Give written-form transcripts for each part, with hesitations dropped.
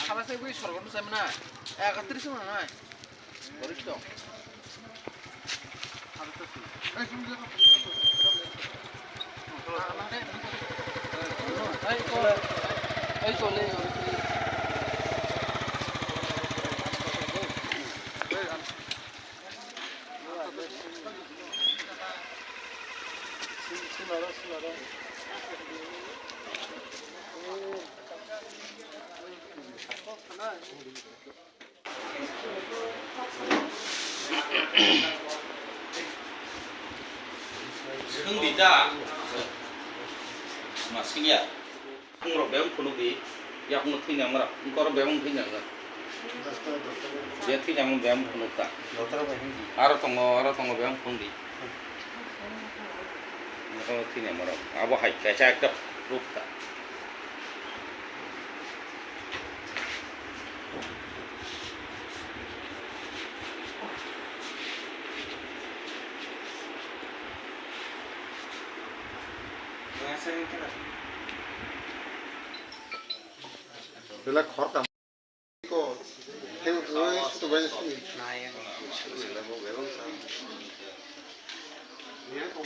সাতাশে বই সরকার চাইবে না 31 মনে হয় বরিষ্ঠ এই চলে 승비다 마 승이야 홍으로 매운 분위기 야 홍로 튀냐면 홍거로 매운 튀냐면 얘 튀냐면 매운 분위기다 알아 동거 매운 분위기 홍로 튀냐면 아버 하이 개자ק 룩다 Bila khorta ko he roe to bene suni 나야 ye ko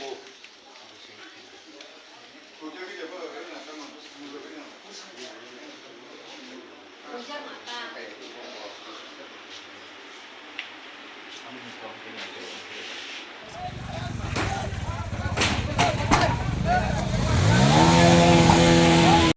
Hãy subscribe cho kênh Ghiền Mì Gõ để không bỏ lỡ những video hấp dẫn